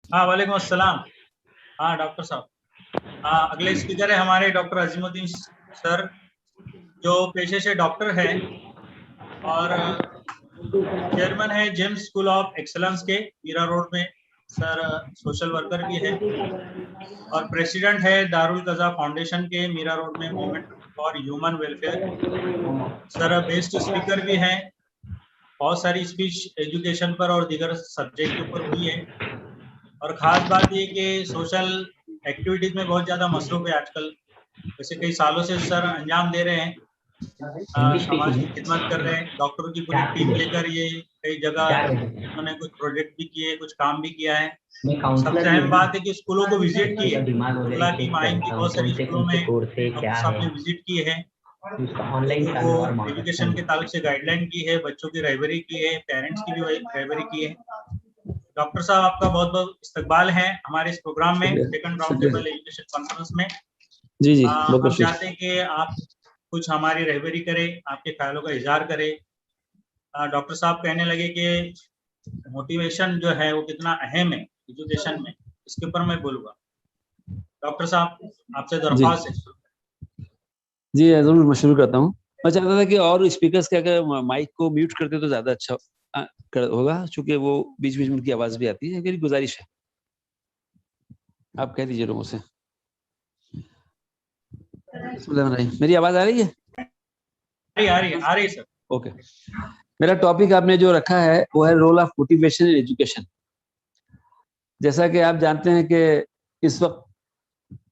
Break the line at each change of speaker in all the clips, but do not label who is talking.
हाँ, वालेकुम अस्सलाम। हाँ डॉक्टर साहब। हाँ, अगले स्पीकर है हमारे डॉक्टर अजीमुद्दीन सर, जो पेशे से डॉक्टर है और चेयरमैन है जेम्स स्कूल ऑफ एक्सलेंस के मीरा रोड में। सर सोशल वर्कर भी है और प्रेसिडेंट है दारुल कज़ा फाउंडेशन के मीरा रोड में movement for human welfare. Sir best speaker भी हैं, बहुत सारी स्पीच एजुकेशन पर और दीगर सब्जेक्ट के ऊपर हुई है। और खास बात ये कि सोशल एक्टिविटीज में बहुत ज्यादा मसरूफ है आजकल। वैसे कई सालों से सर अंजाम दे रहे हैं,
हिंदी
समाज
स्पीकिंग
की खिदमत कर रहे हैं। डॉक्टरों की पूरी टीम लेकर ये कई जगह उन्होंने कुछ प्रोजेक्ट भी किए, कुछ काम भी किया है।
मैं
सबसे
काउंसलर भी
अहम
हूँ।
बात है कि स्कूलों को विजिट किए।
उसका दिमाग वगैरह
खुला टीम
चेक
आएंगी,
करता हूँ
बहुत
कौन
सारी
से
स्कूलों
कौन से
में
कोर्स है
डॉक्टर
क्या
साहब
है।
ने विजिट किए हैं,
उसका ऑनलाइन
लोगों को
चालू और
एजुकेशन के
मार्केटिंग।
ताल्लुक से गाइडलाइन की है, बच्चों की रहबरी की है, पेरेंट्स की भी रहबरी की है। डॉक्टर साहब आपका बहुत बहुत इस्तकबाल है हमारे इस प्रोग्राम में,
शुक्रिया।
सेकंड राउंड
शुक्रिया।
टेबल एजुकेशन कॉन्फ्रेंस में।
जी जी, बहुत बहुत
हम
शुक्रिया।
चाहते हैं कि आप कुछ हमारी रहबरी करें, आपके ख्यालों का इजहार करें। डॉक्टर साहब कहने लगे कि मोटिवेशन जो है वो कितना अहम है एजुकेशन में, इसके ऊपर मैं बोलूँगा। डॉक्टर साहब आपसे
जी
दरख्वास्त है।
जी, जरूर मैं शुरू करता हूँ। मैं चाहता था कि और स्पीकर्स के अगर माइक को म्यूट करते तो ज्यादा अच्छा होगा, चूंकि वो बीच बीच में उनकी आवाज भी आती है। मेरी गुजारिश है, आप कह दीजिए लोगों से। बिस्मिल्लाहिर्रहमानिर्रहीम। मेरी आवाज आ रही है?
आ रही है सर।
ओके। मेरा टॉपिक आपने जो रखा है वो है role of motivation in education. जैसा कि आप जानते हैं कि इस वक्त,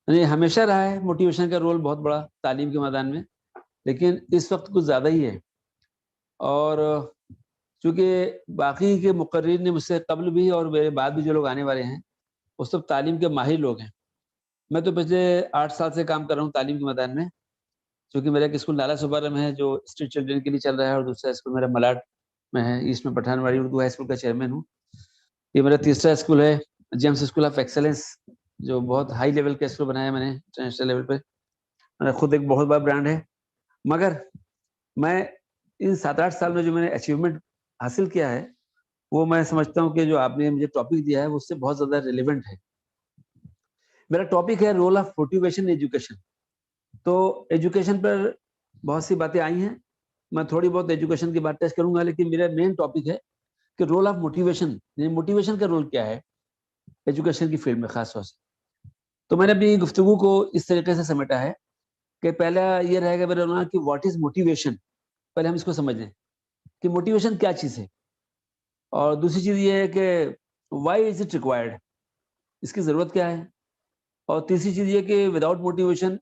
यानी हमेशा रहा है मोटिवेशन का रोल बहुत बड़ा तालीम के मैदान में, लेकिन इस वक्त कुछ ज़्यादा ही है। और चूंकि बाकी के मुकर्रीर ने मुझसे कबल भी और मेरे बाद भी जो लोग आने वाले हैं वो सब तालीम के माहिर लोग हैं। मैं तो पिछले 8 साल से काम कर रहा हूँ तालीम के मैदान में। चूँकि मेरा एक स्कूल नाला सुबारा में है जो स्ट्रीट चिल्ड्रन के लिए चल रहा है, और दूसरा स्कूल मेरा मलाड में है, ईस्ट में पठानवाड़ी उर्दू हाई स्कूल का चेयरमैन हूँ। ये मेरा तीसरा स्कूल है, जेम्स स्कूल ऑफ एक्सेलेंस, जो बहुत हाई लेवल का स्कूल बनाया मैंने इंटरनेशनल लेवल पे। मेरा खुद एक बहुत बड़ा ब्रांड है। मगर मैं इन 7-8 साल में जो मैंने अचीवमेंट हासिल किया है, वो मैं समझता हूँ कि जो आपने मुझे टॉपिक दिया है उससे बहुत ज्यादा रिलेवेंट है। मेरा टॉपिक है रोल ऑफ मोटिवेशन एजुकेशन। तो एजुकेशन पर बहुत सी बातें आई हैं, मैं थोड़ी बहुत एजुकेशन की बात टच करूंगा, लेकिन मेरा मेन टॉपिक है कि रोल ऑफ मोटिवेशन, मोटिवेशन का रोल क्या है एजुकेशन की फील्ड में खास तौर से। तो मैंने अपनी गुफ्तगू को इस तरीके से समेटा है कि पहला ये रहेगा मेरा कि व्हाट इज मोटिवेशन। पहले हम इसको समझ लें कि मोटिवेशन क्या चीज़ है। और दूसरी चीज़ ये है कि वाई इज इट रिक्वायर्ड, इसकी ज़रूरत क्या है। और तीसरी चीज़ ये कि विदाउट मोटिवेशन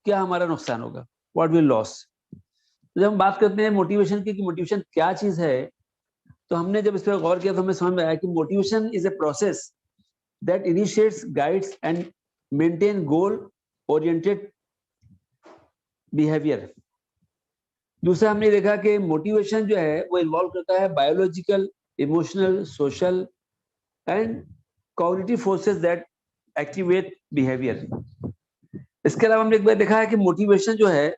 क्या हमारा नुकसान होगा, व्हाट विल लॉस। तो जब हम बात करते हैं मोटिवेशन की कि मोटिवेशन क्या चीज़ है, तो हमने जब इस पर गौर किया तो हमें समझ में आया कि motivation is a process that initiates, guides and maintain goal oriented behaviour. दूसरा हमने देखा कि मोटिवेशन जो है वो इन्वॉल्व करता है biological, emotional, social and cognitive forces that activate behaviour. इसके अलावा हमने एक बार देखा है कि मोटिवेशन जो है,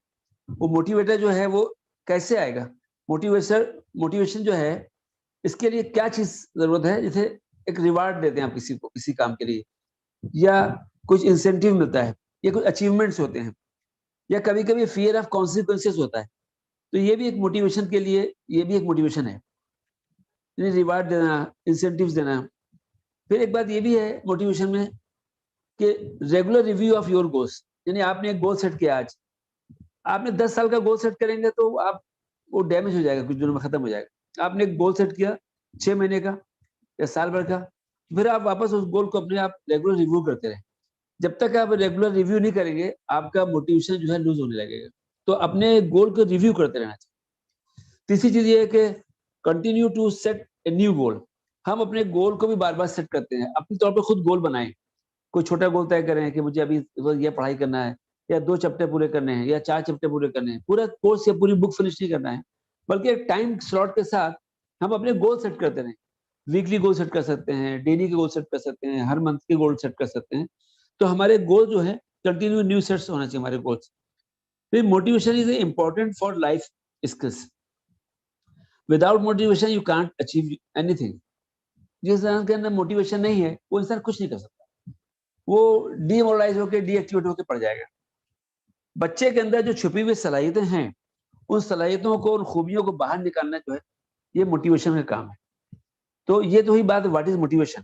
वो मोटिवेटर जो है वो कैसे आएगा। मोटिवेशन मोटिवेशन जो है, इसके लिए क्या चीज जरूरत है। जैसे एक रिवार्ड देते हैं आप किसी को किसी काम के लिए, या कुछ इंसेंटिव मिलता है, या कुछ अचीवमेंट्स होते हैं, या कभी कभी फियर ऑफ कॉन्सिक्वेंसेस होता है। तो ये भी एक मोटिवेशन के लिए, ये भी एक मोटिवेशन है, रिवार्ड देना, इंसेंटिव्स देना। फिर एक बात ये भी है मोटिवेशन में कि regular review of your goals. यानी आपने एक गोल सेट किया, आज आपने 10 साल का गोल सेट करेंगे तो आप वो डैमेज हो जाएगा, कुछ दिनों में खत्म हो जाएगा। आपने एक गोल सेट किया 6 महीने का या साल भर का, फिर आप वापस उस गोल को अपने आप रेगुलर रिव्यू करते रहे। जब तक आप रेगुलर रिव्यू नहीं करेंगे आपका मोटिवेशन जो है लूज होने लगेगा। तो अपने गोल को रिव्यू करते रहना चाहिए। तीसरी चीज ये है कि continue to set a new goal. हम अपने गोल को भी बार बार सेट करते हैं, अपने तौर पर खुद गोल बनाएं। कोई छोटा गोल तय करें कि मुझे अभी ये पढ़ाई करना है, या 2 चैप्टर पूरे करने हैं, या 4 चैप्टर पूरे करने हैं। पूरा कोर्स या पूरी बुक फिनिश नहीं करना है, बल्कि एक टाइम स्लॉट के साथ हम अपने गोल सेट करते रहें। वीकली गोल सेट कर सकते हैं, डेली के गोल सेट कर सकते हैं, हर मंथ के गोल सेट कर सकते हैं। तो हमारे गोल जो है कंटिन्यू न्यू सेट्स होना चाहिए हमारे गोल्स। फिर motivation is important for life skills. Without motivation you can't achieve anything. जिस इंसान के अंदर मोटिवेशन नहीं है वो इंसान कुछ नहीं कर सकता, वो डीमोरलाइज होकर डीएक्टिवेट होकर पड़ जाएगा। बच्चे के अंदर जो छुपी हुई सलाहियतें हैं, उन सलाहियतों को, उन खूबियों को बाहर निकालना जो है, ये मोटिवेशन का काम है। तो ये तो ही बात, व्हाट इज मोटिवेशन।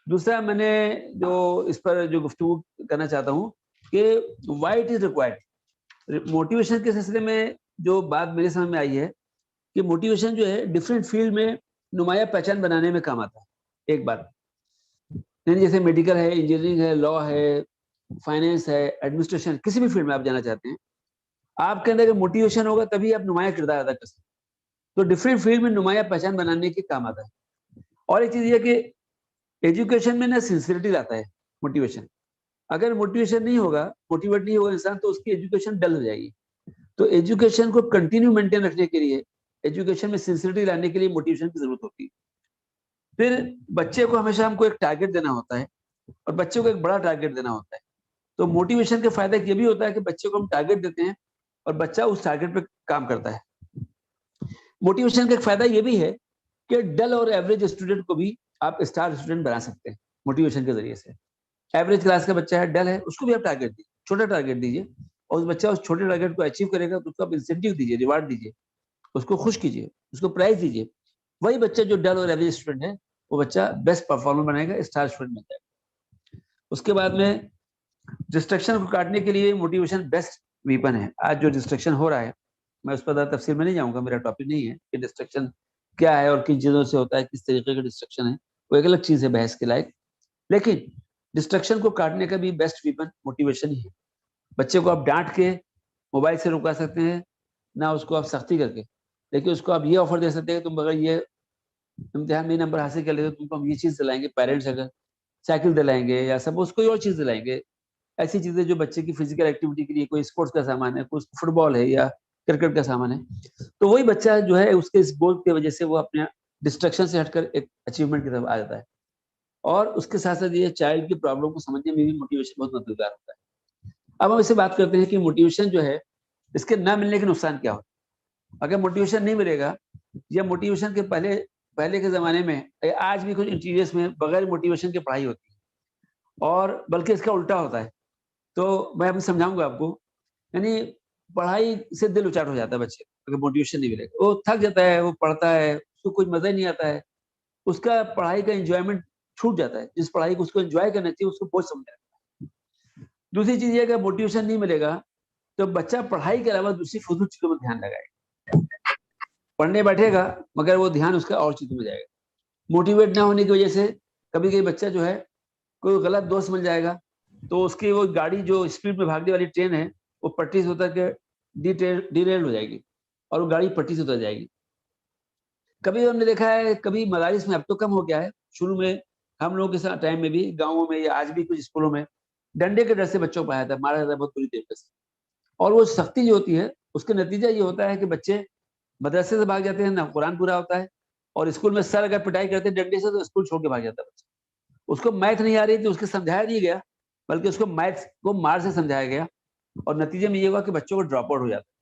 दूसरा मैंने जो इस पर जो गुफ्तगू करना चाहता हूँ कि why it is required. Motivation के सिलसिले में जो बात मेरे समझ में आई है कि मोटिवेशन जो है डिफरेंट फील्ड में नुमाया पहचान बनाने में काम आता है। एक बात यानी जैसे मेडिकल है, इंजीनियरिंग है, लॉ है, फाइनेंस है, एडमिनिस्ट्रेशन, किसी भी फील्ड में आप जाना चाहते हैं, आपके अंदर मोटिवेशन होगा तभी आप नुमाया किरदार अदा कर सकते हैं। तो डिफरेंट फील्ड में नुमाया पहचान बनाने के काम आता है। और एक चीज ये कि एजुकेशन में ना सिंसियरिटी लाता है मोटिवेशन। अगर मोटिवेशन नहीं होगा, मोटिवेट नहीं होगा इंसान, तो उसकी एजुकेशन डल हो जाएगी। तो एजुकेशन को कंटिन्यू मेंटेन रखने के लिए, एजुकेशन में सिंसियरिटी लाने के लिए मोटिवेशन की जरूरत होती है। फिर बच्चे को हमेशा हमको एक टारगेट देना होता है और बच्चे को एक बड़ा टारगेट देना होता है। तो मोटिवेशन के फायदा ये भी होता है कि बच्चे को हम टारगेट देते हैं और बच्चा उस टारगेट पे काम करता है। मोटिवेशन का एक फायदा ये भी है कि डल और एवरेज स्टूडेंट को भी आप स्टार स्टूडेंट बना सकते हैं मोटिवेशन के जरिए से। एवरेज क्लास का बच्चा है, डल है, उसको भी आप टारगेट दीजिए, छोटा टारगेट दीजिए, और उस बच्चा उस छोटे टारगेट को अचीव करेगा तो उसको आप इंसेंटिव दीजिए, रिवार्ड दीजिए, उसको खुश कीजिए, उसको प्राइज दीजिए। वही बच्चा जो डल और एवरेज स्टूडेंट है, वो बच्चा बेस्ट परफॉर्मर बनेगा, स्टार स्टूडेंट बन जाएगा। उसके बाद में डिस्ट्रक्शन को काटने के लिए मोटिवेशन बेस्ट वीपन है। आज जो डिस्ट्रक्शन हो रहा है, मैं उस पर ज़्यादा तफसील में नहीं जाऊंगा, मेरा टॉपिक नहीं है कि डिस्ट्रक्शन क्या है और किन चीज़ों से होता है, किस तरीके का डिस्ट्रक्शन है, वो एक अलग चीज़ है बहस के लायक। लेकिन डिस्ट्रक्शन को काटने का भी बेस्ट वीपन मोटिवेशन ही है। बच्चे को आप डांट के मोबाइल से रुका सकते हैं, ना उसको आप सख्ती करके, लेकिन उसको आप ये ऑफर दे सकते हैं, तुम अगर ये इम्तिहान में नंबर हासिल कर लेते तो तुमको हम ये चीज़ दिलाएंगे, पेरेंट्स अगर साइकिल दिलाएंगे या सब उसको कोई और चीज़ दिलाएंगे। ऐसी चीजें जो बच्चे की फिजिकल एक्टिविटी के लिए, कोई स्पोर्ट्स का सामान है, कोई फुटबॉल है या क्रिकेट का सामान है, तो वही बच्चा जो है उसके इस गोल की वजह से वो अपने डिस्ट्रक्शन से हटकर एक अचीवमेंट की तरफ आ जाता है। और उसके साथ साथ ये चाइल्ड की प्रॉब्लम को समझने में भी मोटिवेशन बहुत मददगार होता है। अब हम इससे बात करते हैं कि मोटिवेशन जो है, इसके न मिलने के नुकसान क्या होते हैं। अगर मोटिवेशन नहीं मिलेगा, या मोटिवेशन के पहले पहले के जमाने में, आज भी कुछ इंटीरियर्स में बगैर मोटिवेशन की पढ़ाई होती है, और बल्कि इसका उल्टा होता है। तो मैं अभी समझाऊंगा आपको। यानी पढ़ाई से दिल उचाट हो जाता है बच्चे, अगर मोटिवेशन नहीं मिलेगा, वो थक जाता है, वो पढ़ता है, उसको कुछ मजा ही नहीं आता है, उसका पढ़ाई का एंजॉयमेंट छूट जाता है। जिस पढ़ाई को उसको एंजॉय करना चाहिए उसको बोझ समझ जाता है। दूसरी चीज ये, अगर मोटिवेशन नहीं मिलेगा तो बच्चा पढ़ाई के अलावा दूसरी फजूल चीजों में ध्यान लगाएगा, पढ़ने बैठेगा मगर वो ध्यान उसका और चीजों में जाएगा। मोटिवेट ना होने की वजह से कभी कभी बच्चा जो है कोई गलत दोस्त मिल जाएगा, तो उसकी वो गाड़ी जो स्पीड में भागने वाली ट्रेन है, वो पटरी से उतर के डिरेल हो जाएगी और वो गाड़ी पटरी से उतर जाएगी। कभी हमने देखा है, कभी मदारिस में, अब तो कम हो गया है, शुरू में हम लोगों के साथ टाइम में भी गाँवों में या आज भी कुछ स्कूलों में डंडे के डर से बच्चों को पढ़ाया था, मारा जाता है बहुत बुरी तरीके से। और वो सख्ती जो होती है उसका नतीजा ये होता है कि बच्चे मदरसे से भाग जाते हैं, ना कुरान पूरा होता है, और स्कूल में सर अगर पिटाई करते हैं डंडे से तो स्कूल छोड़ के भाग जाता है बच्चा। उसको मैथ नहीं आ रही थी, उसके समझाया नहीं गया, बल्कि उसको मैथ्स को मार से समझाया गया, और नतीजे में ये हुआ कि बच्चों को ड्रॉप आउट हो जाता है।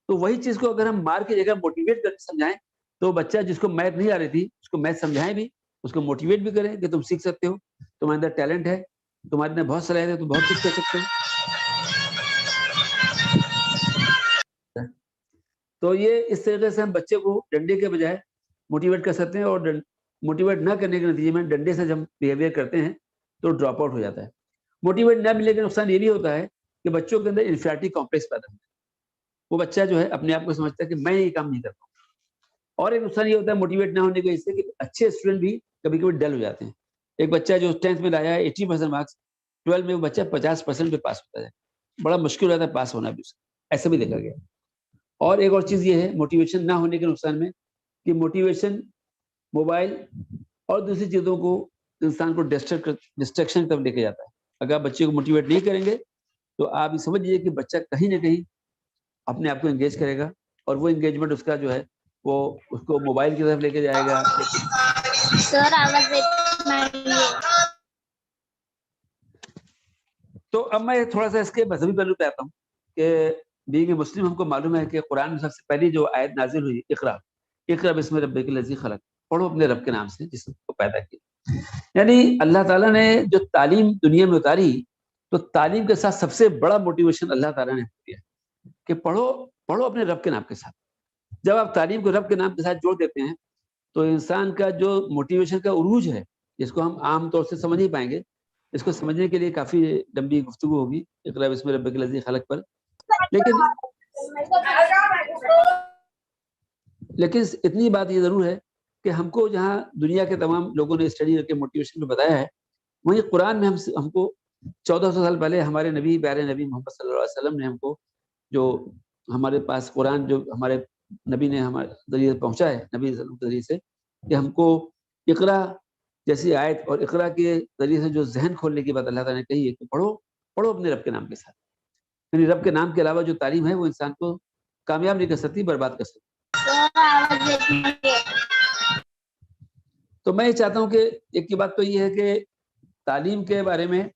तो वही चीज को अगर हम मार की जगह मोटिवेट करके समझाएं, तो बच्चा जिसको मैथ नहीं आ रही थी उसको मैथ समझाएं भी, उसको मोटिवेट भी करें कि तुम सीख सकते हो, तुम्हारे अंदर टैलेंट है, तुम्हारे अंदर बहुत सलाहियत है, तुम बहुत कुछ कर सकते हो। तो ये इस तरीके से हम बच्चे को डंडे के बजाय मोटिवेट कर सकते हैं, और मोटिवेट ना करने के नतीजे में डंडे से जब बिहेवियर करते हैं तो ड्रॉप आउट हो जाता है। मोटिवेट ना मिलने का नुकसान ये भी होता है कि बच्चों के अंदर इंफिनिटी कॉम्प्लेक्स पैदा होता है। वो बच्चा जो है अपने आप को समझता है कि मैं ये काम नहीं कर पाऊँ। और एक नुकसान ये होता है मोटिवेट ना होने की वजह से कि अच्छे स्टूडेंट भी कभी कभी डल हो जाते हैं। एक बच्चा जो 10th में लाया है 80% मार्क्स, 12 में वो बच्चा 50% पे पास होता है, बड़ा मुश्किल रहता है पास होना भी उसका, ऐसा भी देखा गया। और एक और चीज ये है मोटिवेशन ना होने के नुकसान में, कि मोटिवेशन मोबाइल और दूसरी चीजों को इंसान को डिस्ट्रैक्शन की तरफ लेके जाता है। अगर आप बच्चे को मोटिवेट नहीं करेंगे तो आप ये समझ लीजिए कि बच्चा कहीं ना कहीं अपने आप को एंगेज करेगा, और वो एंगेजमेंट उसका जो है वो उसको मोबाइल की तरफ लेके जाएगा।
सर आवाज
तो अब मैं थोड़ा सा इसके मजहबी पहलू पे आता हूँ कि बीइंग मुस्लिम हमको मालूम है कि कुरान में सबसे पहली जो आयत नाजिल हुई, इकरा इकरा बिस्मि रब्बिकल लज़ी खलक, पढ़ो अपने रब के नाम से जिसको पैदा किया। यानी अल्लाह ताला ने जो तालीम दुनिया में उतारी, तो तालीम के साथ सबसे बड़ा मोटिवेशन अल्लाह ताला ने दिया कि पढ़ो, पढ़ो अपने रब के नाम के साथ। जब आप तालीम को रब के नाम के साथ जोड़ देते हैं, तो इंसान का जो मोटिवेशन का उरूज है, जिसको हम आम तौर से समझ नहीं पाएंगे, इसको समझने के लिए काफी लंबी गुफ्तगू होगी इक़रा बिस्मि रब्बिकल लज़ी खलक़ पर। लेकिन इतनी बात ये जरूर है कि हमको जहाँ दुनिया के तमाम लोगों ने स्टडी करके मोटिवेशन में बताया है, वहीं कुरान में हमको 1400 साल पहले हमारे नबी, प्यारे नबी मोहम्मद सल्लल्लाहु अलैहि वसल्लम ने हमको जो हमारे पास कुरान जो हमारे नबी ने हमारे जरिए पहुंचा है, नबी के जरिए से, कि हमको इक़रा जैसी आयत और इक़रा के जरिए से जो जहन खोलने की बात अल्लाह ताला ने कही है कि पढ़ो, पढ़ो अपने रब के नाम के साथ। यानी रब के नाम के अलावा जो तालीम है वो इंसान को कामयाब नहीं कर सकती, बर्बाद कर सकती। तो मैं ये चाहता हूँ कि एक की बात तो ये है कि तालीम के बारे में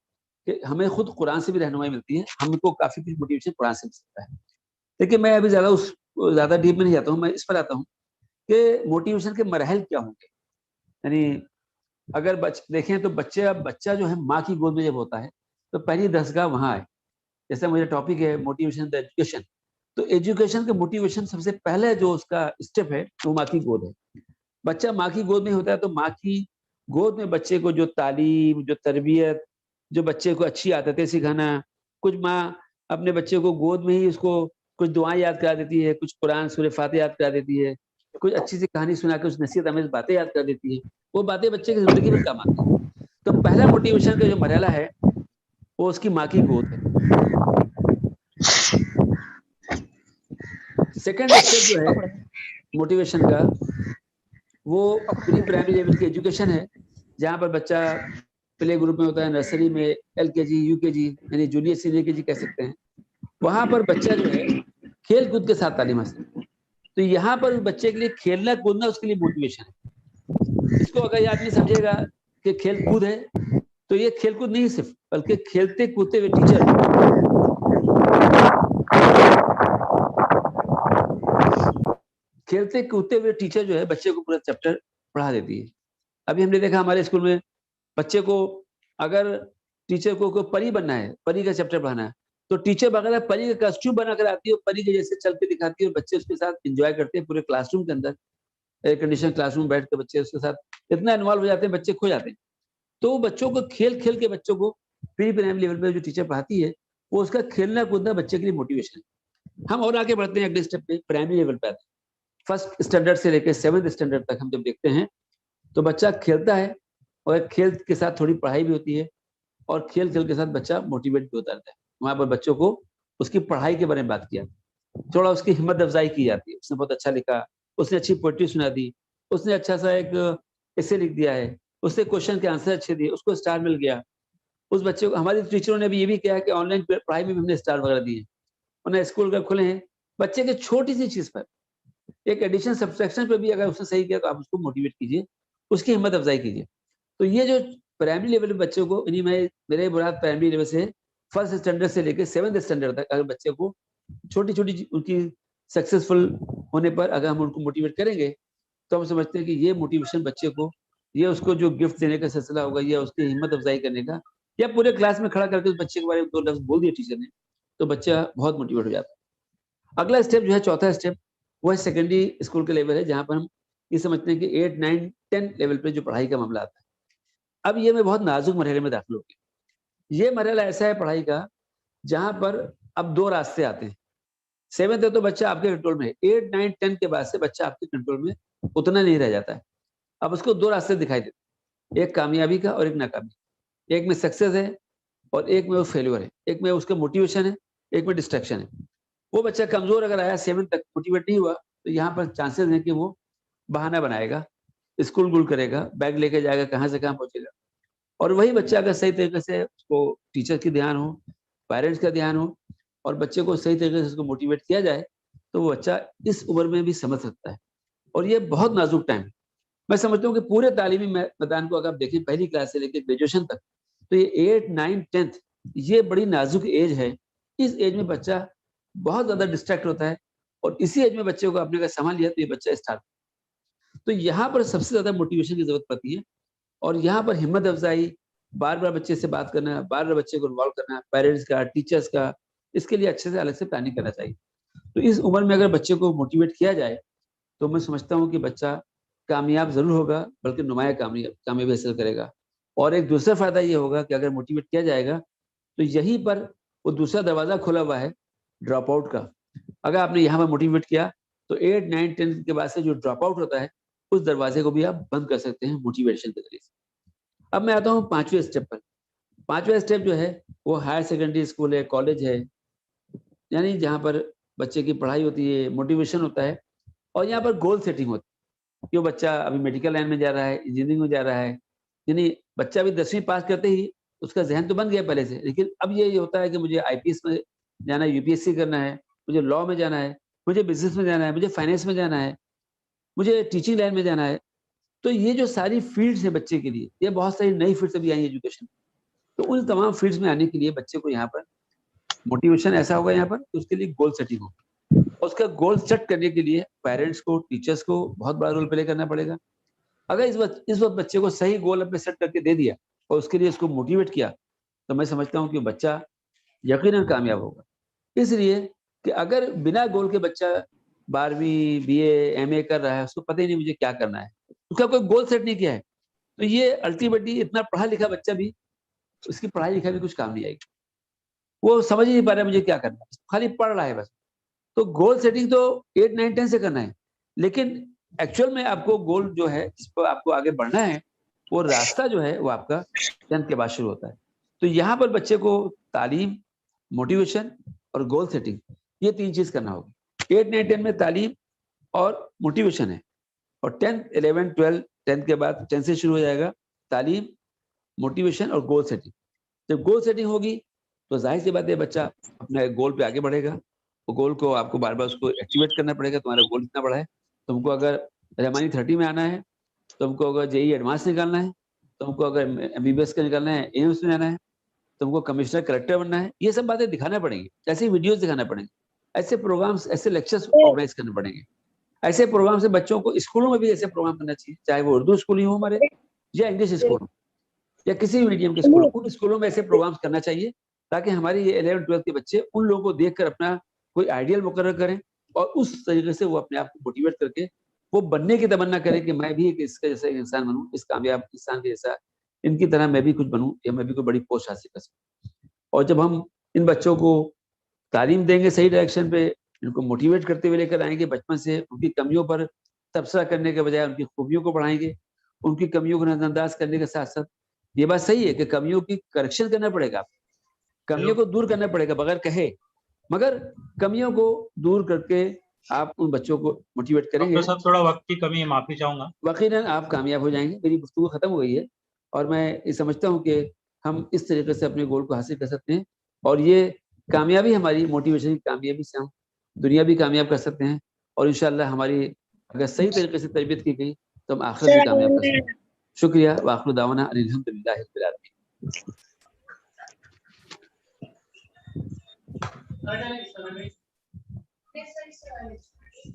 कि हमें खुद कुरान से भी रहनुमाई मिलती है, हमको काफी कुछ मोटिवेशन कुरान से मिल सकता है। लेकिन मैं अभी ज्यादा डीप में नहीं जाता हूँ, मैं इस पर आता हूँ कि मोटिवेशन के मरहल क्या होंगे। यानी अगर देखें तो बच्चा जो है माँ की गोद में जब होता है तो पहली दरसगाह वहाँ है। जैसे मुझे टॉपिक है मोटिवेशन द एजुकेशन, तो एजुकेशन का मोटिवेशन सबसे पहले जो उसका स्टेप है वो माँ की गोद है। बच्चा माँ की गोद में होता है तो माँ की गोद में बच्चे को जो तालीम, जो तरबियत, जो बच्चे को अच्छी आदतें सिखाना, कुछ माँ अपने बच्चे को गोद में ही उसको कुछ दुआएं याद करा देती है, कुछ कुरान सूरह फातिहा याद करा देती है, कुछ अच्छी सी कहानी सुना के, कुछ नसीहत आमेज बातें याद कर देती है। वो बातें बच्चे की जिंदगी में काम आती है। तो पहला मोटिवेशन का जो मरहला है वो उसकी माँ की गोद है। सेकंड स्टेप जो है मोटिवेशन का वो प्री प्राइमरी लेवल की एजुकेशन है, जहाँ पर बच्चा प्ले ग्रुप में होता है, नर्सरी में, LKG, UKG यानी जूनियर सीनियर KG कह सकते हैं। वहां पर बच्चा जो है खेल कूद के साथ तालीम हासिल, तो यहाँ पर बच्चे के लिए खेलना कूदना उसके लिए मोटिवेशन है। इसको अगर ये आदमी समझेगा कि खेल कूद है, तो ये खेल कूद नहीं सिर्फ, बल्कि खेलते कूदते हुए टीचर, खेलते कूदते हुए टीचर जो है बच्चे को पूरा चैप्टर पढ़ा देती है। अभी हमने देखा हमारे स्कूल में बच्चे को अगर टीचर को कोई परी बनना है, परी का चैप्टर पढ़ाना है, तो टीचर बगैर परी का कॉस्ट्यूम बनाकर आती है, परी के जैसे चल के दिखाती है और बच्चे उसके साथ एंजॉय करते हैं। पूरे क्लासरूम के अंदर एयर कंडीशन क्लासरूम बैठ के बच्चे उसके साथ इतना इन्वॉल्व हो जाते हैं, बच्चे खो जाते हैं। तो बच्चों को खेल खेल के बच्चों को प्री प्राइमरी लेवल पे जो टीचर पढ़ाती है वो उसका खेलना कूदना बच्चे के लिए मोटिवेशन है। हम और आगे बढ़ते हैं, अगले स्टेप पे प्राइमरी लेवल पे आते हैं। फर्स्ट स्टैंडर्ड से लेकर 7th स्टैंडर्ड तक हम जब देखते हैं तो बच्चा खेलता है और खेल के साथ थोड़ी पढ़ाई भी होती है और खेल खेल के साथ बच्चा मोटिवेट भी होता रहता है। वहाँ पर बच्चों को उसकी पढ़ाई के बारे में बात किया, थोड़ा उसकी हिम्मत अफजाई की जाती है। उसने बहुत अच्छा लिखा, उसने अच्छी पोएट्री सुना दी, उसने अच्छा सा एक एसे लिख दिया है, उसने क्वेश्चन के आंसर अच्छे दिए, उसको स्टार मिल गया। उस बच्चे को हमारे टीचरों ने भी ये भी किया कि ऑनलाइन पढ़ाई में भी हमने स्टार वगैरह दिए। उन्हें स्कूल अगर खुले हैं, बच्चे के छोटी सी चीज पर, एक एडिशन सब्सट्रैक्शन पर भी अगर उसने सही किया तो आप उसको मोटिवेट कीजिए, उसकी हिम्मत अफजाई कीजिए। तो ये जो प्राइमरी लेवल बच्चों को, यानी मैं मेरे मुराद प्राइमरी लेवल से फर्स्ट स्टैंडर्ड से लेकर 7th स्टैंडर्ड तक अगर बच्चे को छोटी छोटी उनकी सक्सेसफुल होने पर अगर हम उनको मोटिवेट करेंगे तो हम समझते हैं कि ये मोटिवेशन बच्चे को, ये उसको जो गिफ्ट देने का सिलसिला होगा या उसकी हिम्मत अफजाई करने का, या पूरे क्लास में खड़ा करके उस बच्चे के बारे में 2 लफ्ज बोल दिए टीचर ने तो बच्चा बहुत मोटिवेट हो जाता है। अगला स्टेप जो है, चौथा स्टेप, वो है सेकेंडरी स्कूल के लेवल है, जहाँ पर हम ये समझते हैं कि 8, 9, 10 लेवल पे जो पढ़ाई का मामला आता है। अब ये मैं बहुत नाजुक मरहले में दाखिल हो गया। ये मरहला ऐसा है पढ़ाई का जहाँ पर अब 2 रास्ते आते हैं। 7th है तो बच्चा आपके कंट्रोल में है, 8, 9, 10 के बाद से बच्चा आपके कंट्रोल में उतना नहीं रह जाता है। अब उसको 2 रास्ते दिखाई देते, एक कामयाबी का और एक नाकामी। एक में सक्सेस है और एक में वो फेल्योर है, एक में उसका मोटिवेशन है, एक में डिस्ट्रैक्शन है। वो बच्चा कमजोर अगर आया 7th तक मोटिवेट नहीं हुआ तो यहाँ पर चांसेस हैं कि वो बहाना बनाएगा, स्कूल गुल करेगा, बैग लेके जाएगा, कहाँ से कहाँ पहुंचेगा। और वही बच्चा अगर सही तरीके से उसको टीचर की ध्यान हो, पेरेंट्स का ध्यान हो और बच्चे को सही तरीके से उसको मोटिवेट किया जाए तो वो बच्चा इस उम्र में भी समझ सकता है। और ये बहुत नाजुक टाइम है। मैं समझता हूँ कि पूरे तालीमी मैदान को अगर आप देखें पहली क्लास से लेकर ग्रेजुएशन तक, तो ये 8, 9, 10th ये बड़ी नाजुक एज है। इस एज में बच्चा बहुत ज्यादा डिस्ट्रैक्ट होता है और इसी एज में बच्चे को आपने अगर संभाल लिया तो ये बच्चा स्टार्ट। तो यहाँ पर सबसे ज्यादा मोटिवेशन की जरूरत पड़ती है, और यहाँ पर हिम्मत अफजाई, बार बार बच्चे से बात करना, बार बार बच्चे को इन्वॉल्व करना, पेरेंट्स का, टीचर्स का, इसके लिए अच्छे से अलग से प्लानिंग करना चाहिए। तो इस उम्र में अगर बच्चे को मोटिवेट किया जाए तो मैं समझता हूँ कि बच्चा कामयाब जरूर होगा, बल्कि नुमाया कामयाबी हासिल करेगा। और एक दूसरा फायदा ये होगा कि अगर मोटिवेट किया जाएगा तो यहीं पर वो दूसरा दरवाजा खुला हुआ है ड्रॉप आउट का। अगर आपने यहाँ पर मोटिवेट किया तो 8, 9, 10 के बाद से जो ड्रॉप आउट होता है उस दरवाजे को भी आप बंद कर सकते हैं मोटिवेशन के जरिए से। अब मैं आता हूँ 5वें स्टेप पर। 5वां स्टेप जो है वो हायर सेकेंडरी स्कूल है, कॉलेज है, यानी जहाँ पर बच्चे की पढ़ाई होती है, मोटिवेशन होता है, और यहाँ पर गोल सेटिंग होती है। क्यों बच्चा अभी मेडिकल लाइन में जा रहा है, इंजीनियरिंग में जा रहा है, यानी बच्चा अभी 10वीं पास करते ही उसका जहन तो बन गया पहले से, लेकिन अब ये होता है कि मुझे आईपीएस में जाना है, यूपीएससी करना है, मुझे लॉ में जाना है, मुझे बिजनेस में जाना है, मुझे फाइनेंस में जाना है, मुझे टीचिंग लाइन में जाना है। तो ये जो सारी फील्ड्स है बच्चे के लिए, ये बहुत सारी नई फील्ड्स अभी आई एजुकेशन। तो उन तमाम फील्ड्स में आने के लिए बच्चे को यहाँ पर मोटिवेशन ऐसा होगा यहाँ पर, उसके लिए गोल सेटिंग होगा। उसका गोल सेट करने के लिए पेरेंट्स को, टीचर्स को बहुत बड़ा रोल प्ले करना पड़ेगा। अगर इस वक्त बच्चे को सही गोल अपने सेट करके दे दिया और उसके लिए उसको मोटिवेट किया, तो मैं समझता हूँ कि बच्चा यकीनन कामयाब होगा। इसलिए कि अगर बिना गोल के बच्चा 12वीं बीए एमए कर रहा है, उसको पता ही नहीं मुझे क्या करना है, उसका कोई गोल सेट नहीं किया है, तो ये अल्टीमेटली इतना पढ़ा लिखा बच्चा भी, उसकी पढ़ाई लिखाई भी कुछ काम नहीं आएगी। वो समझ ही नहीं पा रहा मुझे क्या करना है, खाली पढ़ रहा है बस। तो गोल सेटिंग तो 8, 9, 10 से करना है, लेकिन एक्चुअल में आपको गोल जो है जिस पर आपको आगे बढ़ना है, वो रास्ता जो है वो आपका 10th के बाद शुरू होता है। तो यहाँ पर बच्चे को तालीम, मोटिवेशन और गोल सेटिंग, ये 3 चीज करना होगी। 8, 9, 10 में तालीम और मोटिवेशन है, और 10th, 11th, 12th, 10th के बाद 10 से शुरू हो जाएगा तालीम, मोटिवेशन और गोल सेटिंग। जब गोल सेटिंग होगी तो जाहिर सी बात है बच्चा अपने गोल पे आगे बढ़ेगा। वो गोल को आपको बार बार उसको एक्टिवेट करना पड़ेगा। तुम्हारा गोल इतना बड़ा है, तुमको अगर रेमानी 30 में आना है, तुमको अगर जेई एडवांस निकालना है, तुमको अगर एमबीबीएस का निकालना है, एम्स में जाना है, तुमको कमिश्नर कलेक्टर बनना है, ये सब बातें दिखाना पड़ेंगी, ऐसे वीडियोस दिखाना पड़ेंगे, ऐसे प्रोग्राम्स, ऐसे लेक्चर्स ऑर्गेनाइज करने पड़ेंगे। ऐसे प्रोग्राम से बच्चों को स्कूलों में भी ऐसे प्रोग्राम करना चाहिए, चाहे वो उर्दू स्कूल ही हो हमारे, या इंग्लिश स्कूल हो, या किसी भी मीडियम के स्कूल, उन स्कूलों में ऐसे प्रोग्राम्स करना चाहिए, ताकि हमारे ये 11th 12th के बच्चे उन लोगों को देखकर अपना कोई आइडियल मुकर्रर करें, और उस तरीके से वो अपने आप को मोटिवेट करके वो बनने की तमन्ना करें कि मैं भी एक इसके जैसा इंसान बनूं, इस कामयाब इंसान के जैसा, इनकी तरह मैं भी कुछ बनूं, या मैं भी कोई बड़ी पोस्ट हासिल कर सकूं। और जब हम इन बच्चों को तालीम देंगे सही डायरेक्शन पे, इनको मोटिवेट करते हुए लेकर आएंगे, बचपन से उनकी कमियों पर तबसरा करने के बजाय उनकी खूबियों को बढ़ाएंगे, उनकी कमियों को नजरअंदाज करने के साथ साथ, ये बात सही है कि कमियों की करेक्शन करना पड़ेगा, कमियों को दूर करना पड़ेगा बगैर कहे, मगर कमियों को दूर करके आप उन बच्चों को मोटिवेट करेंगे।
डॉक्टर साहब थोड़ा वक्त की कमी है, माफी चाहूंगा।
यकीनन आप कामयाब हो जाएंगे। मेरी गुफ्तगू खत्म हो गई है, और मैं ये समझता हूँ कि हम इस तरीके से अपने गोल को हासिल कर सकते हैं, और ये कामयाबी हमारी मोटिवेशन की कामयाबी से हम दुनिया भी कामयाब कर सकते हैं, और इंशाल्लाह हमारी अगर सही तरीके से तरबियत की गई तो हम आखिरत भी कामयाब कर सकते हैं। शुक्रिया। वाखिर दावाना अल्हम्दुलिल्लाहि रब्बिल आलमीन।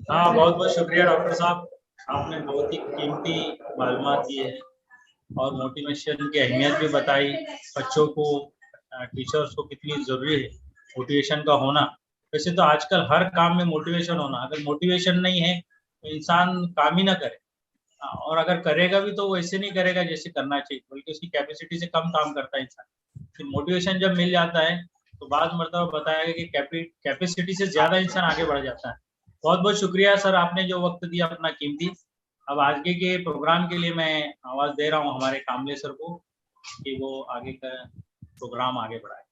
हाँ, बहुत बहुत शुक्रिया डॉक्टर साहब, आपने बहुत ही कीमती मालूमात दी है और मोटिवेशन की अहमियत भी बताई, बच्चों को, टीचर्स को कितनी ज़रूरी है मोटिवेशन का होना। वैसे तो आजकल हर काम में मोटिवेशन होना, अगर मोटिवेशन नहीं है तो इंसान काम ही ना करे, और अगर करेगा भी तो वो ऐसे नहीं करेगा जैसे करना चाहिए, बल्कि उसकी कैपेसिटी से कम काम करता है इंसान। फिर मोटिवेशन जब मिल जाता है तो बाद मरतबा बताया गया कि कैपेसिटी से ज़्यादा इंसान आगे बढ़ जाता है। बहुत बहुत शुक्रिया सर, आपने जो वक्त दिया अपना कीमती। अब आगे के प्रोग्राम के लिए मैं आवाज़ दे रहा हूँ हमारे कामले सर को कि वो आगे का प्रोग्राम आगे बढ़ाए।